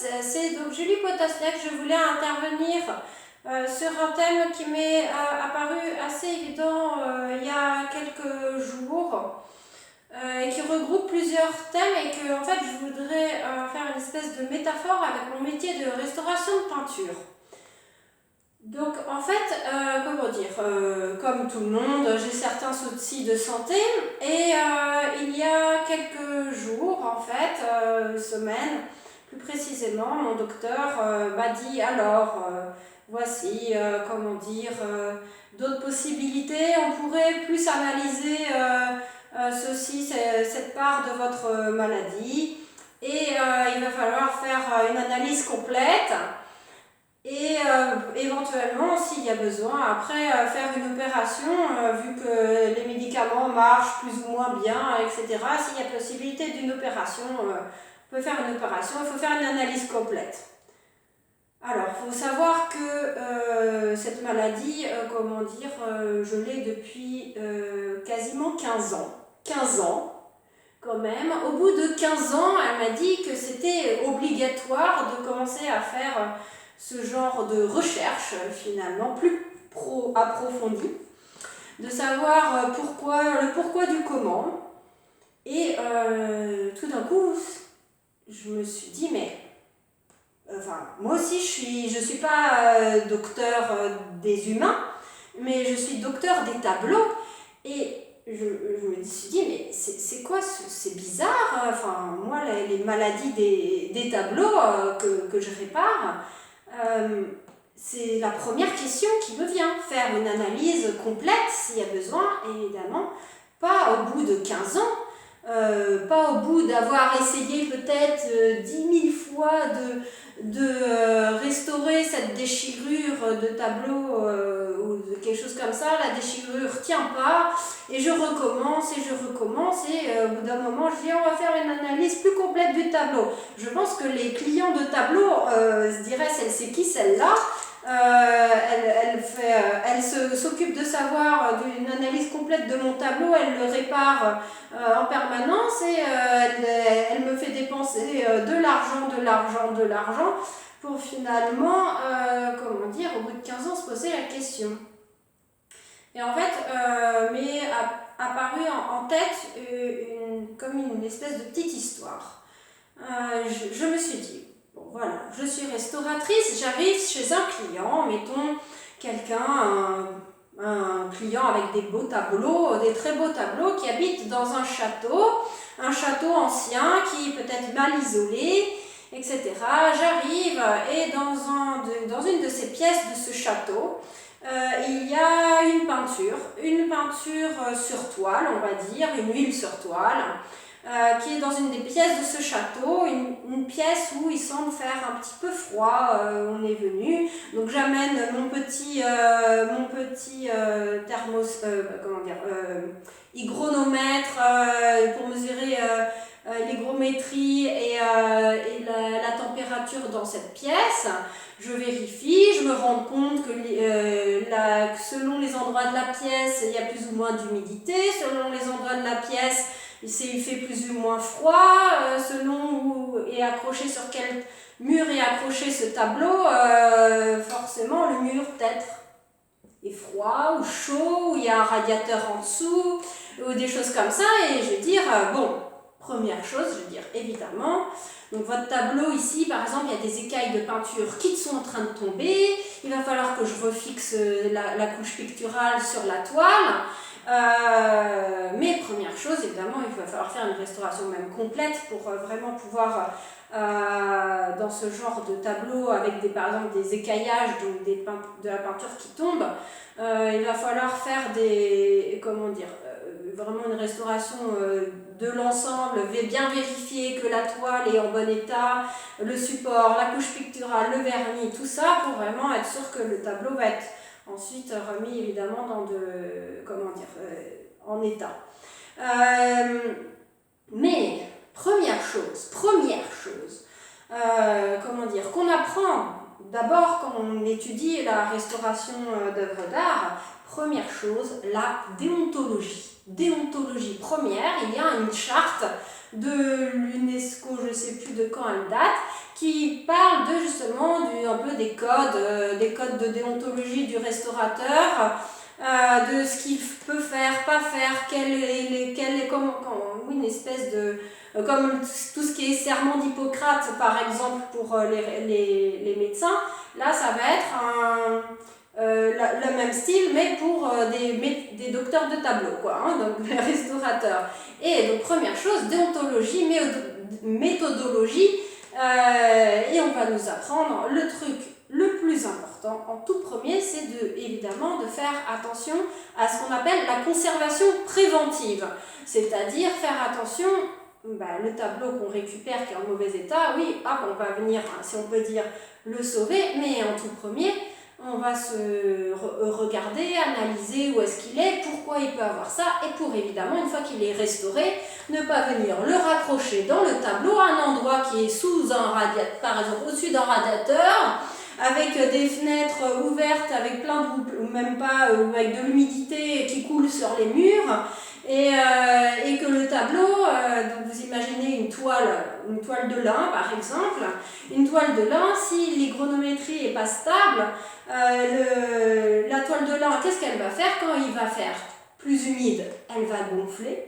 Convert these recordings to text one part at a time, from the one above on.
c'est donc Julie Potosniak. Je voulais intervenir sur un thème qui m'est apparu assez évident il y a quelques jours et qui regroupe plusieurs thèmes et que en fait je voudrais faire une espèce de métaphore avec mon métier de restauration de peinture. Donc en fait, comment dire, comme tout le monde, j'ai certains soucis de santé et il y a quelques jours, en fait, semaines, plus précisément, mon docteur m'a dit alors, voici, comment dire, d'autres possibilités, on pourrait plus analyser ceci, cette part de votre maladie et il va falloir faire une analyse complète. Et éventuellement, s'il y a besoin, après faire une opération, vu que les médicaments marchent plus ou moins bien, etc. S'il y a possibilité d'une opération, on peut faire une opération, il faut faire une analyse complète. Alors, il faut savoir que cette maladie, comment dire, je l'ai depuis quasiment 15 ans. 15 ans, quand même. Au bout de 15 ans, elle m'a dit que c'était obligatoire de commencer à faire ce genre de recherche finalement plus approfondie, de savoir le pourquoi du comment. Et tout d'un coup, je me suis dit, mais moi aussi je suis pas docteur des humains, mais je suis docteur des tableaux. Et je me suis dit, mais c'est quoi, c'est bizarre, moi les maladies des tableaux que je répare, c'est la première question qui me vient. Faire une analyse complète s'il y a besoin, évidemment, pas au bout de 15 ans, pas au bout d'avoir essayé peut-être 10 000 fois de restaurer cette déchirure de tableau ou de quelque chose comme ça. La déchirure tient pas et je recommence et au bout d'un moment je dis on va faire une analyse plus complète du tableau. Je pense que les clients de tableau se diraient c'est qui celle-là. Elle s'occupe de savoir d'une analyse complète de mon tableau, elle le répare en permanence et elle me fait dépenser de l'argent pour finalement, au bout de 15 ans se poser la question. Et en fait, m'est apparu en tête comme une espèce de petite histoire. Je me suis dit, bon voilà, je suis restauratrice, j'arrive chez un client, mettons un client avec des beaux tableaux, des très beaux tableaux, qui habite dans un château ancien qui est peut-être mal isolé, etc. J'arrive et dans une de ces pièces de ce château, il y a une peinture sur toile, on va dire, une huile sur toile, qui est dans une des pièces de ce château, une pièce où il semble faire un petit peu froid, on est venu, donc j'amène mon petit hygronomètre pour mesurer l'hygrométrie et la température dans cette pièce. Je vérifie, je me rends compte que selon les endroits de la pièce, il y a plus ou moins d'humidité, selon les endroits de la pièce, il fait plus ou moins froid, selon où est accroché, sur quel mur est accroché ce tableau, forcément le mur peut-être est froid ou chaud, ou il y a un radiateur en dessous, ou des choses comme ça, et je vais dire, première chose, je vais dire évidemment, donc votre tableau ici, par exemple, il y a des écailles de peinture qui sont en train de tomber, il va falloir que je refixe la couche picturale sur la toile, mais première chose, évidemment, il va falloir faire une restauration même complète pour vraiment pouvoir, dans ce genre de tableau, avec par exemple des écaillages, donc de la peinture qui tombe, il va falloir faire vraiment une restauration de l'ensemble, bien vérifier que la toile est en bon état, le support, la couche picturale, le vernis, tout ça, pour vraiment être sûr que le tableau va être ensuite remis évidemment en état. Mais première chose, qu'on apprend d'abord quand on étudie la restauration d'œuvres d'art, première chose, la déontologie. Déontologie première, il y a une charte de l'UNESCO, je ne sais plus de quand elle date, qui parle de justement un peu des codes de déontologie du restaurateur, de ce qu'il peut faire, pas faire, une espèce de... comme tout ce qui est serment d'Hippocrate, par exemple, pour les médecins, là, ça va être le même style, mais pour des docteurs de tableau, quoi, hein, donc les restaurateurs. Et donc, première chose, déontologie, méthodologie, et on va nous apprendre le truc le plus important en tout premier, c'est évidemment de faire attention à ce qu'on appelle la conservation préventive, c'est-à-dire faire attention, le tableau qu'on récupère qui est en mauvais état, oui, hop, on va venir, si on peut dire, le sauver, mais en tout premier, on va se regarder, analyser où est-ce qu'il est, pourquoi il peut avoir ça, et pour évidemment, une fois qu'il est restauré, ne pas venir le raccrocher dans le tableau à un endroit qui est sous un radiateur, par exemple au-dessus d'un radiateur, avec des fenêtres ouvertes, avec plein de, ou même pas, avec de l'humidité qui coule sur les murs, et que le tableau, donc vous imaginez une toile de lin par exemple, une toile de lin, si l'hygronométrie n'est pas stable, la toile de lin, qu'est-ce qu'elle va faire quand il va faire plus humide? Elle va gonfler.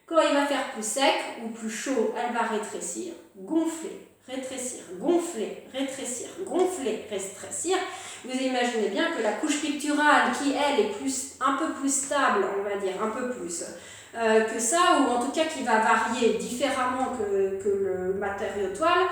Quand il va faire plus sec ou plus chaud, elle va rétrécir, gonfler, rétrécir, gonfler, rétrécir, gonfler, rétrécir. Vous imaginez bien que la couche picturale qui, elle, est un peu plus stable, on va dire, un peu plus que ça, ou en tout cas qui va varier différemment que le matériau toile.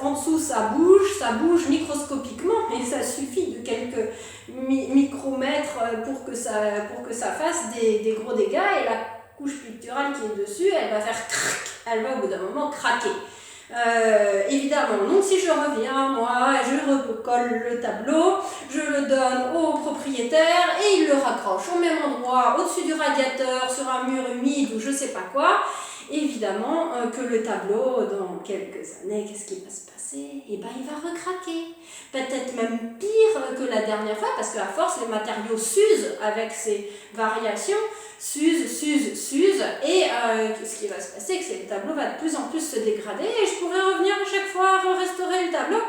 En dessous, ça bouge microscopiquement, mais ça suffit de quelques micromètres pour que ça fasse des gros dégâts, et la couche picturale qui est dessus, elle va faire crac, elle va au bout d'un moment craquer. Évidemment, donc si je reviens, moi, je recolle le tableau, je le donne au propriétaire et il le raccroche au même endroit, au-dessus du radiateur, sur un mur humide ou je sais pas quoi. Évidemment que le tableau, dans quelques années, qu'est-ce qui va se passer? Eh ben, il va recraquer. Peut-être même pire que la dernière fois, parce qu'à force, les matériaux s'usent avec ces variations, s'usent, et ce qui va se passer, c'est que le tableau va de plus en plus se dégrader, et je pourrais revenir à chaque fois à restaurer le tableau,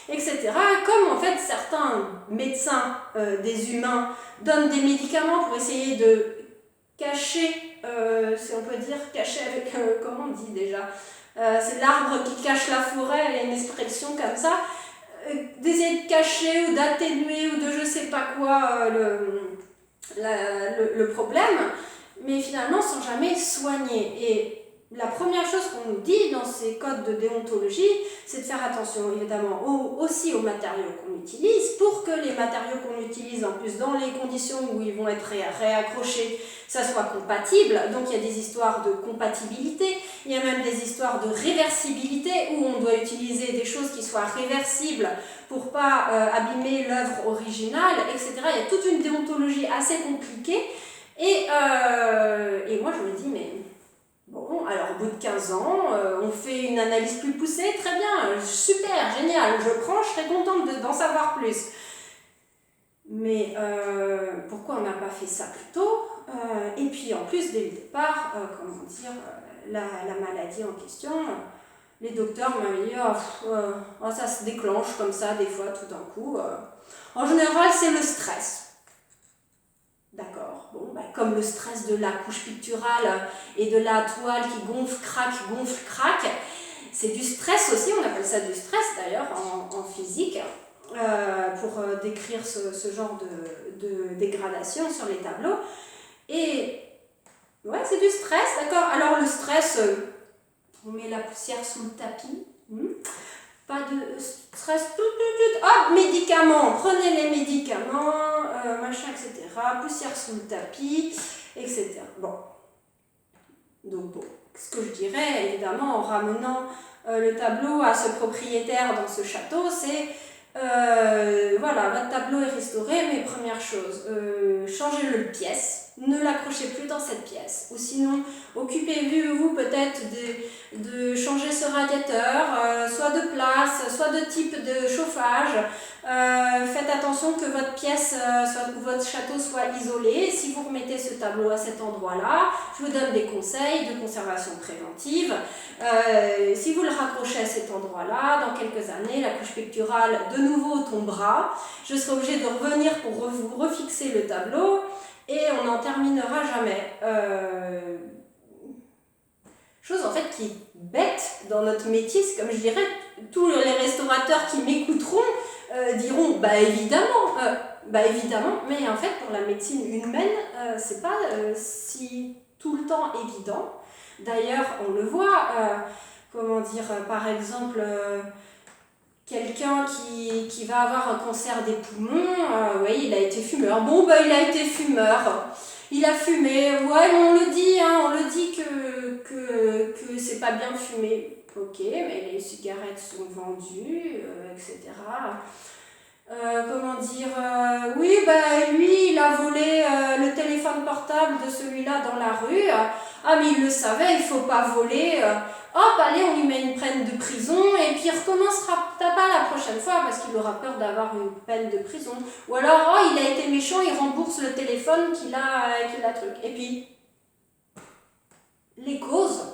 etc. Comme en fait certains médecins des humains donnent des médicaments pour essayer de cacher, si on peut dire, cacher avec, comment on dit déjà, c'est l'arbre qui cache la forêt, il y a une expression comme ça, d'essayer de cacher ou d'atténuer ou de je sais pas quoi le problème, mais finalement sans jamais soigner. Et la première chose qu'on nous dit dans ces codes de déontologie, c'est de faire attention évidemment aussi aux matériaux qu'on utilise, pour que les matériaux qu'on utilise en plus dans les conditions où ils vont être réaccrochés, ça soit compatible. Donc il y a des histoires de compatibilité, il y a même des histoires de réversibilité où on doit utiliser des choses qui soient réversibles pour pas abîmer l'œuvre originale, etc. Il y a toute une déontologie assez compliquée, et moi je me dis, mais bon, alors au bout de 15 ans, on fait une analyse plus poussée, très bien, super, génial, je prends, je serais contente d'en savoir plus. Mais pourquoi on n'a pas fait ça plus tôt? Et puis en plus, dès le départ, comment dire, la maladie en question, les docteurs m'avaient dit, ça se déclenche comme ça des fois tout d'un coup. En général, c'est le stress. D'accord, bon, comme le stress de la couche picturale et de la toile qui gonfle, craque, c'est du stress aussi, on appelle ça du stress d'ailleurs en physique, pour décrire ce genre de dégradation sur les tableaux. Et ouais, c'est du stress, d'accord. Alors le stress, on met la poussière sous le tapis, pas de stress, hop, médicaments, prenez les médicaments, machin, etc. Poussière sous le tapis, etc. Bon. Donc bon, ce que je dirais, évidemment, en ramenant le tableau à ce propriétaire dans ce château, c'est voilà, votre tableau est restauré, mais première chose, changez-le de pièce, ne l'accrochez plus dans cette pièce, ou sinon occupez-vous peut-être de changer ce radiateur, soit de place, soit de type de chauffage, Faites attention que votre pièce ou votre château soit isolé. Si vous remettez ce tableau à cet endroit-là, je vous donne des conseils de conservation préventive. Si vous le raccrochez à cet endroit-là, dans quelques années, la couche picturale de nouveau tombera. Je serai obligée de revenir pour vous refixer le tableau et on n'en terminera jamais. Chose en fait qui est bête dans notre métier, c'est comme je dirais, tous les restaurateurs qui m'écouteront diront bah évidemment, mais en fait pour la médecine humaine, c'est pas si tout le temps évident. D'ailleurs, on le voit, par exemple, quelqu'un qui va avoir un cancer des poumons, oui, il a été fumeur. Bon, bah il a été fumeur. Il a fumé, ouais, on le dit que c'est pas bien de fumer. Ok, mais les cigarettes sont vendues, etc. Oui, bah lui, il a volé le téléphone portable de celui-là dans la rue. Ah, mais il le savait, il faut pas voler. Hop, allez, on lui met une peine de prison et puis il recommencera pas la prochaine fois parce qu'il aura peur d'avoir une peine de prison. Ou alors, oh, il a été méchant, il rembourse le téléphone qu'il a truc. Et puis, les causes,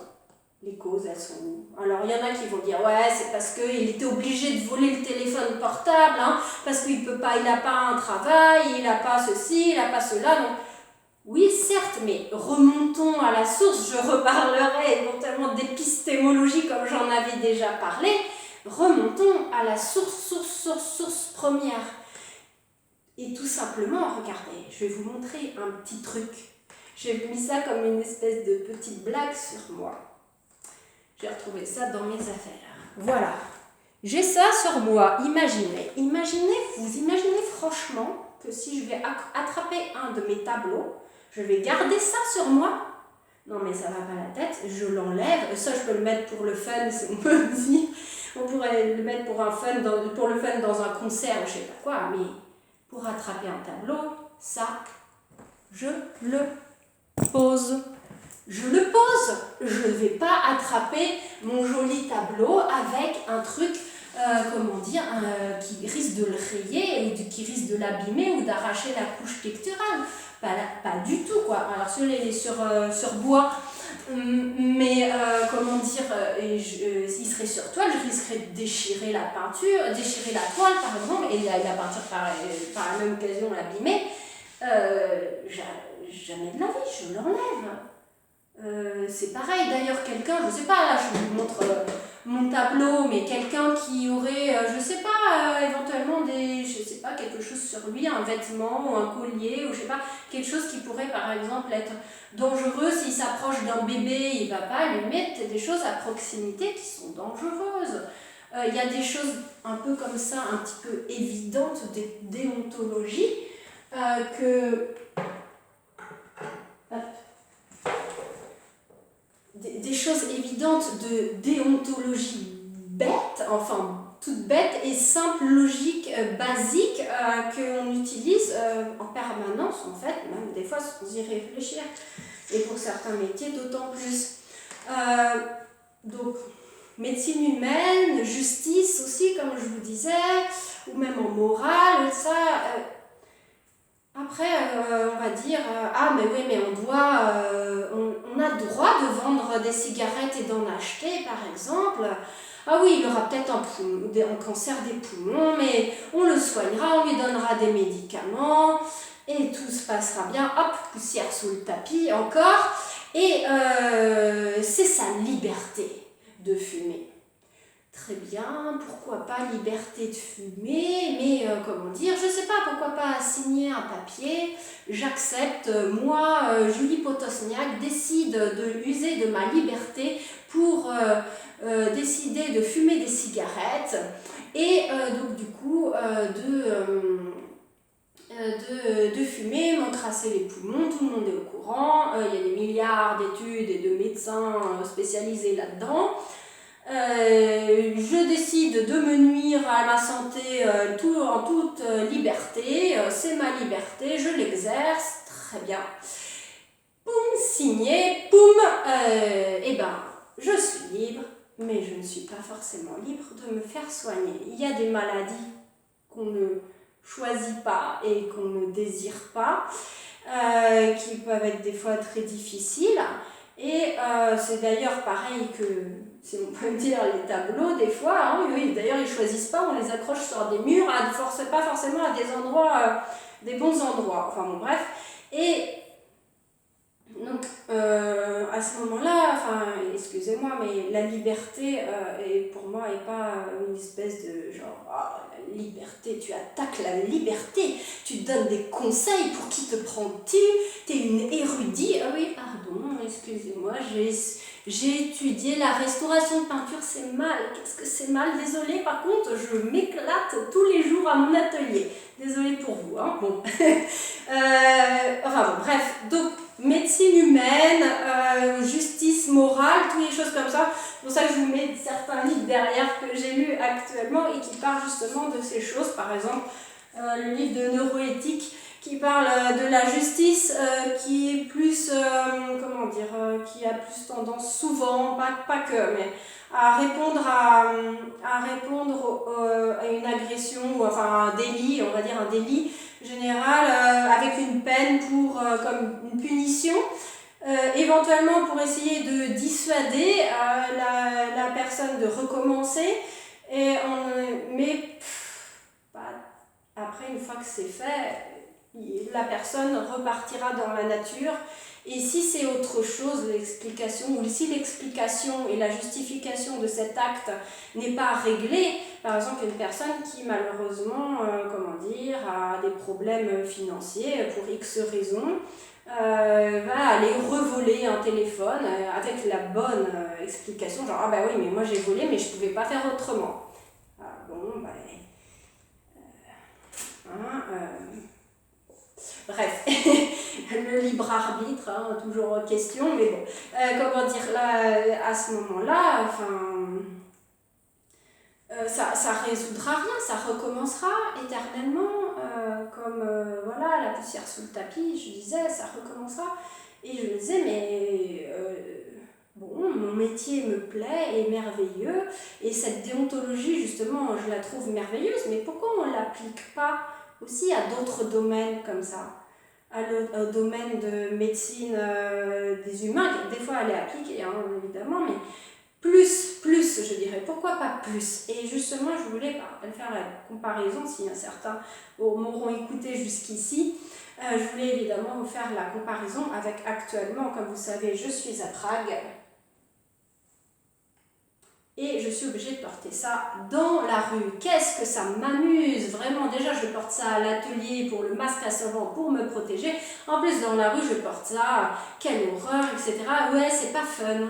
elles sont où? Alors, il y en a qui vont dire, ouais, c'est parce qu'il était obligé de voler le téléphone portable, hein, parce qu'il peut pas, il n'a pas un travail, il n'a pas ceci, il n'a pas cela. Donc, oui, certes, mais remontons à la source. Je reparlerai éventuellement d'épistémologie comme j'en avais déjà parlé. Remontons à la source première. Et tout simplement, regardez, je vais vous montrer un petit truc. J'ai mis ça comme une espèce de petite blague sur moi. J'ai retrouvé ça dans mes affaires. Voilà. J'ai ça sur moi. Vous imaginez franchement que si je vais attraper un de mes tableaux, je vais garder ça sur moi? Non mais ça va pas la tête, je l'enlève. Ça je peux le mettre pour le fun, si on peut dire. On pourrait le mettre pour le fun dans un concert ou je sais pas quoi, mais pour attraper un tableau, ça, je le pose. Je le pose. Je ne vais pas attraper mon joli tableau avec un truc, qui risque de le rayer, ou qui risque de l'abîmer ou d'arracher la couche picturale. Pas du tout, quoi. Alors, celui-là, il est sur bois, mais s'il serait sur toile, je risquerais de déchirer la peinture, déchirer la toile, par exemple, et la peinture, par la même occasion, l'abîmer. Jamais de la vie, je l'enlève. C'est pareil, d'ailleurs, quelqu'un, je sais pas, là, je vous montre mon tableau, mais quelqu'un qui aurait, éventuellement quelque chose sur lui, un vêtement ou un collier, ou je sais pas, quelque chose qui pourrait, par exemple, être dangereux. S'il s'approche d'un bébé, il va pas lui mettre des choses à proximité qui sont dangereuses. Il y a des choses un peu comme ça, un petit peu évidentes, des déontologies, des choses évidentes de déontologie bête, enfin toute bête et simple logique basique qu'on utilise en permanence en fait, même des fois sans y réfléchir, et pour certains métiers d'autant plus. Donc médecine humaine, justice aussi comme je vous disais, ou même en morale, ça... Après, on va dire, mais oui, mais on a le droit de vendre des cigarettes et d'en acheter, par exemple. Ah oui, il aura peut-être un cancer des poumons, mais on le soignera, on lui donnera des médicaments, et tout se passera bien. Hop, poussière sous le tapis, encore. Et c'est sa liberté de fumer. Très bien, pourquoi pas liberté de fumer, mais je sais pas, pourquoi pas signer un papier, j'accepte, moi, Julie Potosniak, décide de user de ma liberté pour décider de fumer des cigarettes et donc du coup de fumer, m'encrasser les poumons, tout le monde est au courant, il y a des milliards d'études et de médecins spécialisés là-dedans. Je décide de me nuire à ma santé en toute liberté, c'est ma liberté, je l'exerce, très bien. Poum, signé, poum, je suis libre, mais je ne suis pas forcément libre de me faire soigner. Il y a des maladies qu'on ne choisit pas et qu'on ne désire pas, qui peuvent être des fois très difficiles. Et c'est d'ailleurs pareil que, si on peut dire, les tableaux, des fois, hein, oui, d'ailleurs ils ne choisissent pas, on les accroche sur des murs, pas forcément à des endroits, des bons endroits, enfin bon bref. Et donc à ce moment-là, enfin excusez-moi, mais la liberté pour moi n'est pas une espèce de genre, oh, la liberté, tu attaques la liberté, tu donnes des conseils, pour qui te prends-tu, t'es une érudite. Ah oui, pardon, excusez-moi, j'ai étudié la restauration de peinture, c'est mal, qu'est-ce que c'est mal, désolée, par contre je m'éclate tous les jours à mon atelier, désolée pour vous, hein, bon. Enfin bon, bref, donc médecine humaine, justice morale, toutes les choses comme ça. C'est pour ça que je vous mets certains livres derrière que j'ai lus actuellement et qui parlent justement de ces choses. Par exemple, le livre de neuroéthique qui parle de la justice, qui est plus, comment dire, qui a plus tendance souvent, pas que, mais à répondre à une agression, ou enfin un délit, on va dire un délit général, avec une peine pour, comme une punition, éventuellement pour essayer de dissuader la personne de recommencer, mais après, une fois que c'est fait, la personne repartira dans la nature. Et si c'est autre chose, l'explication, ou si l'explication et la justification de cet acte n'est pas réglée, par exemple une personne qui malheureusement, a des problèmes financiers pour X raisons, va aller revoler un téléphone avec la bonne explication, genre ah bah oui mais moi j'ai volé mais je pouvais pas faire autrement. Ah, bon bah bref, le libre arbitre, hein, toujours en question, mais bon, comment dire, là, à ce moment-là, ça résoudra rien, ça recommencera éternellement, voilà, la poussière sous le tapis, je disais, ça recommencera, et je me disais, mais bon, mon métier me plaît, est merveilleux, et cette déontologie, justement, je la trouve merveilleuse, mais pourquoi on ne l'applique pas aussi à d'autres domaines comme ça, au domaine de médecine des humains, des fois elle est appliquée, hein, évidemment, mais plus, je dirais, pourquoi pas plus? Et justement, je voulais faire la comparaison, si certains m'auront écouté jusqu'ici, je voulais évidemment vous faire la comparaison avec actuellement, comme vous savez, je suis à Prague, et je suis obligée de porter ça dans la rue. Qu'est-ce que ça m'amuse, vraiment. Déjà, je porte ça à l'atelier pour le masque à savon pour me protéger. En plus, dans la rue, je porte ça. Quelle horreur, etc. Ouais, c'est pas fun.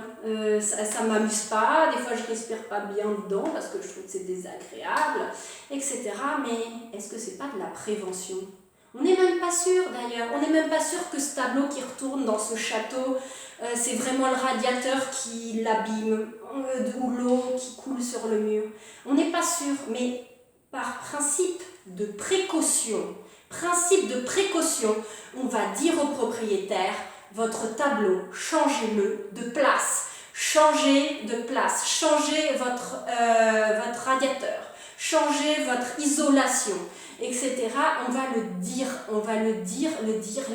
Ça m'amuse pas. Des fois, je respire pas bien dedans parce que je trouve que c'est désagréable, etc. Mais est-ce que c'est pas de la prévention ? On n'est même pas sûr d'ailleurs, on n'est même pas sûr que ce tableau qui retourne dans ce château, c'est vraiment le radiateur qui l'abîme, ou l'eau qui coule sur le mur. On n'est pas sûr, mais par principe de précaution, on va dire au propriétaire, votre tableau, changez-le de place, changez votre radiateur, changez votre isolation, etc. On va le dire,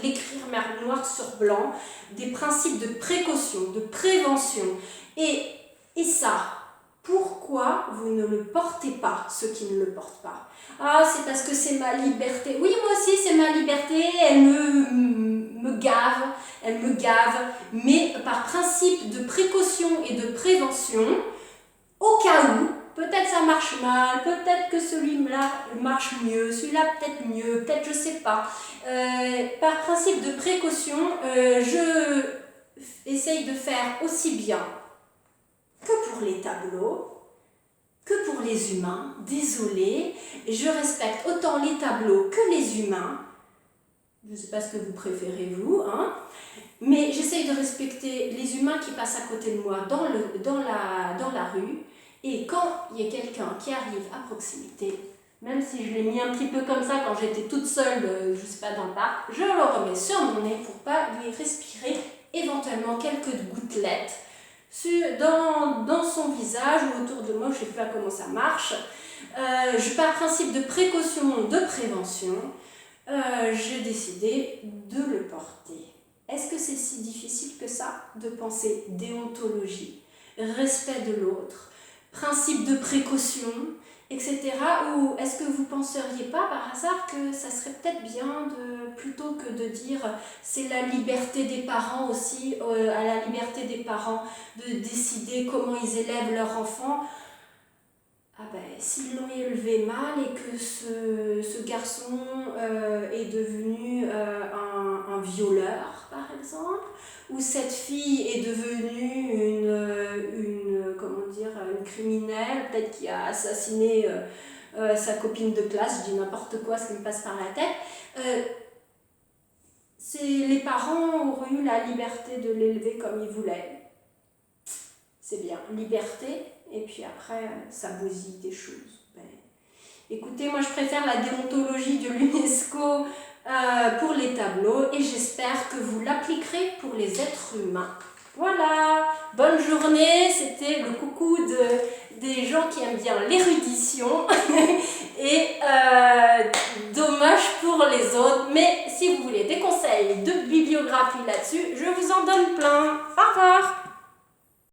l'écrire noir sur blanc, des principes de précaution, de prévention. Et ça, pourquoi vous ne le portez pas, ceux qui ne le portent pas? Ah, c'est parce que c'est ma liberté. Oui, moi aussi, c'est ma liberté, elle me gave, mais par principe de précaution et de prévention, au cas où, peut-être ça marche mal, peut-être que celui-là marche mieux, celui-là peut-être mieux, peut-être je sais pas. Par principe de précaution, je essaye de faire aussi bien que pour les tableaux, que pour les humains. Désolée, je respecte autant les tableaux que les humains. Je ne sais pas ce que vous préférez vous, hein, mais j'essaye de respecter les humains qui passent à côté de moi dans la rue. Et quand il y a quelqu'un qui arrive à proximité, même si je l'ai mis un petit peu comme ça quand j'étais toute seule, je sais pas, dans le parc, je le remets sur mon nez pour pas lui respirer éventuellement quelques gouttelettes dans son visage ou autour de moi, je ne sais pas comment ça marche. Par principe de précaution, de prévention, j'ai décidé de le porter. Est-ce que c'est si difficile que ça de penser déontologie, respect de l'autre, principe de précaution, etc. Ou est-ce que vous ne penseriez pas par hasard que ça serait peut-être bien, plutôt que de dire c'est la liberté des parents aussi, à la liberté des parents de décider comment ils élèvent leur enfant. Ah ben, s'ils l'ont élevé mal et que ce garçon est devenu un violeur, par exemple, ou cette fille est devenue une criminelle, peut-être qui a assassiné sa copine de classe, je dis n'importe quoi, ce qui me passe par la tête, les parents auraient eu la liberté de l'élever comme ils voulaient. C'est bien, liberté, et puis après, ça bousille des choses. Ben, écoutez, moi je préfère la déontologie de l'UNESCO pour les tableaux, et j'espère que vous l'appliquerez pour les êtres humains. Voilà, bonne journée, c'était le coucou des gens qui aiment bien l'érudition, et dommage pour les autres, mais si vous voulez des conseils de bibliographie là-dessus, je vous en donne plein. Au revoir.